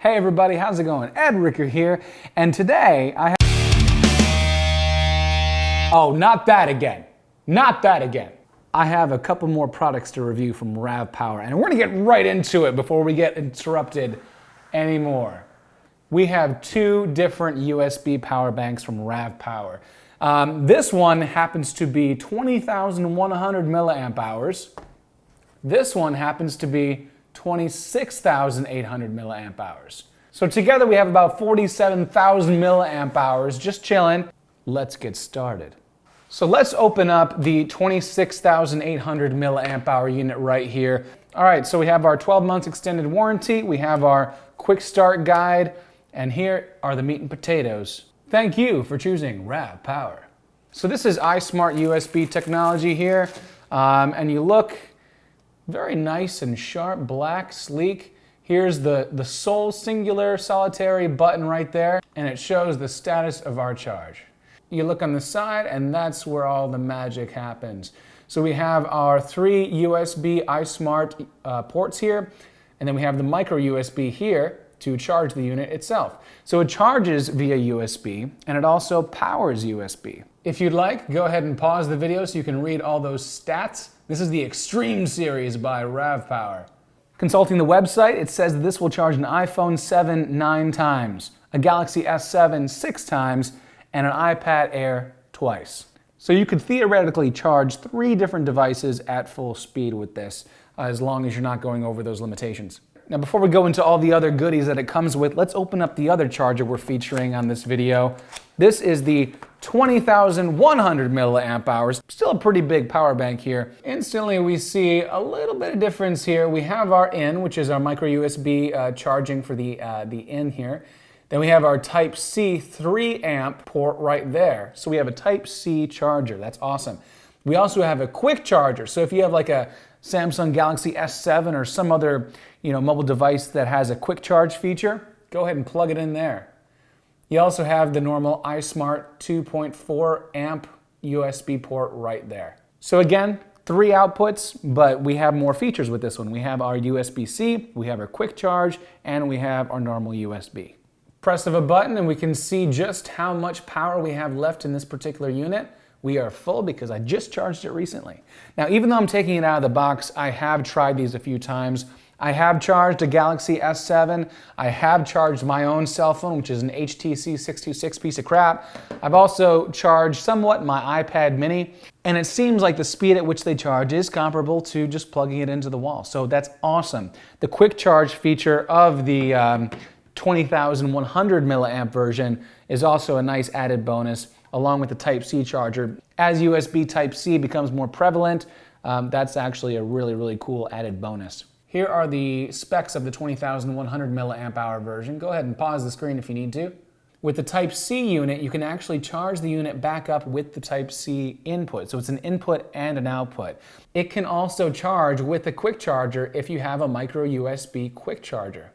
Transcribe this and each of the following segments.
Hey everybody, how's it going? Ed Ricker here, and today I have... Oh, not that again. Not that again. I have a couple more products to review from RAVPower, and we're gonna get right into it before we get interrupted anymore. We have two different USB power banks from RAVPower. This one happens to be 20,100 milliamp hours. This one happens to be 26,800 milliamp hours. So together we have about 47,000 milliamp hours just chilling. Let's get started. So let's open up the 26,800 milliamp hour unit right here. All right, so we have our 12 months extended warranty, we have our quick start guide, and here are the meat and potatoes. Thank you for choosing RAVPower. So this is iSmart USB technology here, and you look very nice and sharp, black, sleek. Here's the sole singular solitary button right there, and it shows the status of our charge. You look on the side, and that's where all the magic happens. So we have our three USB iSmart ports here, and then we have the micro USB here to charge the unit itself. So it charges via USB, and it also powers USB. If you'd like, go ahead and pause the video so you can read all those stats. This is the Extreme series by RAVPower. Consulting the website, it says that this will charge an iPhone 7 9 times, a Galaxy S7 6 times, and an iPad Air twice. So you could theoretically charge 3 different devices at full speed with this, as long as you're not going over those limitations. Now before we go into all the other goodies that it comes with, let's open up the other charger we're featuring on this video. This is the 20,100 milliamp hours. Still a pretty big power bank here. Instantly we see a little bit of difference here. We have our in, which is our micro USB charging for the in here. Then we have our Type-C 3 amp port right there. So we have a Type-C charger. That's awesome. We also have a quick charger. So if you have like a Samsung Galaxy S7 or some other mobile device that has a quick charge feature, go ahead and plug it in there. You also have the normal iSmart 2.4 amp USB port right there. So again, 3 outputs, but we have more features with this one. We have our USB-C, we have our quick charge, and we have our normal USB. Press of a button and we can see just how much power we have left in this particular unit. We are full because I just charged it recently. Now, even though I'm taking it out of the box, I have tried these a few times. I have charged a Galaxy S7. I have charged my own cell phone, which is an HTC 626 piece of crap. I've also charged somewhat my iPad mini, and it seems like the speed at which they charge is comparable to just plugging it into the wall. So that's awesome. The quick charge feature of the 20,100 milliamp version is also a nice added bonus, along with the Type-C charger. As USB Type-C becomes more prevalent, that's actually a really, really cool added bonus. Here are the specs of the 20,100 milliamp hour version. Go ahead and pause the screen if you need to. With the Type-C unit, you can actually charge the unit back up with the Type-C input. So it's an input and an output. It can also charge with a quick charger if you have a micro USB quick charger.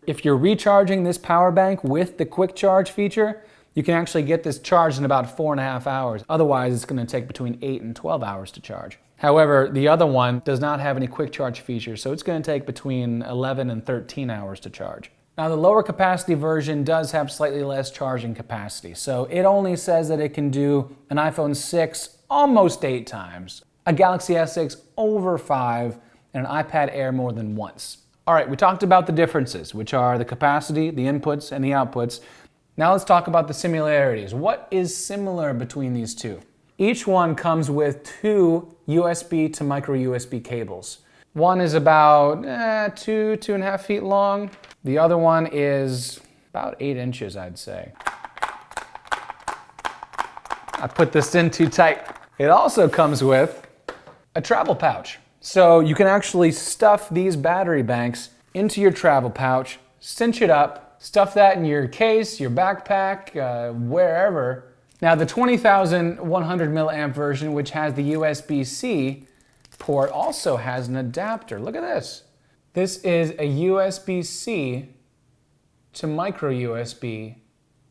If you're recharging this power bank with the quick charge feature, you can actually get this charged in about 4.5 hours. Otherwise, it's going to take between 8 and 12 hours to charge. However, the other one does not have any quick charge features, so it's going to take between 11 and 13 hours to charge. Now, the lower capacity version does have slightly less charging capacity, so it only says that it can do an iPhone 6 almost 8 times, a Galaxy S6 over 5, and an iPad Air more than once. All right, we talked about the differences, which are the capacity, the inputs, and the outputs. Now let's talk about the similarities. What is similar between these two? Each one comes with 2 USB to micro USB cables. One is about 2.5 feet long. The other one is about 8 inches, I'd say. I put this in too tight. It also comes with a travel pouch. So you can actually stuff these battery banks into your travel pouch, cinch it up, stuff that in your case, your backpack, wherever. Now the 20,100 milliamp version, which has the USB-C port, also has an adapter. Look at this. This is a USB-C to micro USB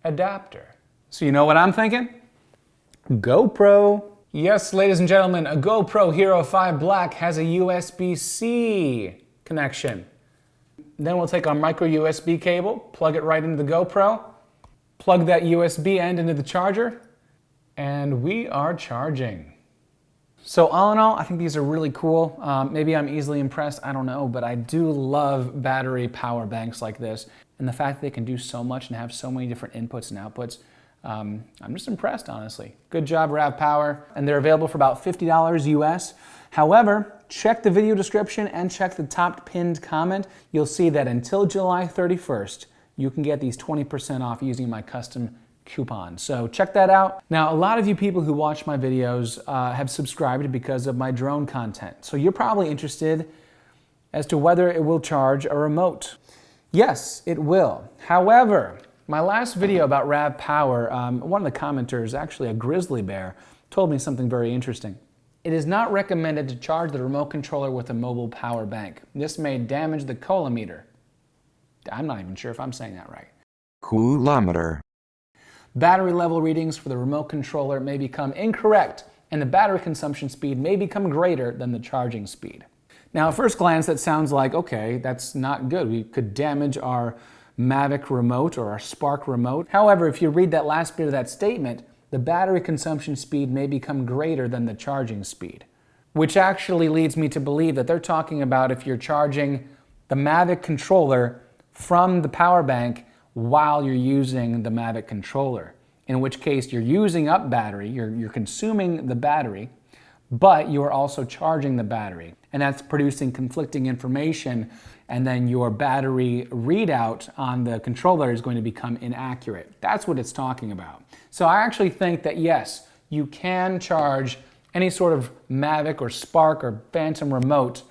adapter. So you know what I'm thinking? GoPro. Yes, ladies and gentlemen, a GoPro Hero 5 Black has a USB-C connection. Then we'll take our micro USB cable, plug it right into the GoPro, plug that USB end into the charger, and we are charging. So all in all, I think these are really cool. Maybe I'm easily impressed, I don't know, but I do love battery power banks like this. And the fact that they can do so much and have so many different inputs and outputs, I'm just impressed, honestly. Good job, RAVPower. And they're available for about $50 US. However, check the video description and check the top pinned comment. You'll see that until July 31st, you can get these 20% off using my custom coupon. So check that out. Now, a lot of you people who watch my videos have subscribed because of my drone content. So you're probably interested as to whether it will charge a remote. Yes, it will. However, my last video about RAVPower, one of the commenters, actually a grizzly bear, told me something very interesting. It is not recommended to charge the remote controller with a mobile power bank. This may damage the coulometer. I'm not even sure if I'm saying that right. Coulometer. Battery level readings for the remote controller may become incorrect, and the battery consumption speed may become greater than the charging speed. Now, at first glance, that sounds like, okay, that's not good. We could damage our Mavic remote or our Spark remote. However, if you read that last bit of that statement, the battery consumption speed may become greater than the charging speed, which actually leads me to believe that they're talking about if you're charging the Mavic controller from the power bank while you're using the Mavic controller, in which case you're using up battery, you're consuming the battery, but you're also charging the battery, and that's producing conflicting information, and then your battery readout on the controller is going to become inaccurate. That's what it's talking about. So I actually think that yes, you can charge any sort of Mavic or Spark or Phantom remote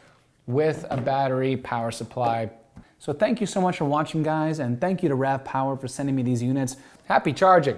with a battery power supply. So thank you so much for watching, guys, and thank you to RAVPower for sending me these units. Happy charging!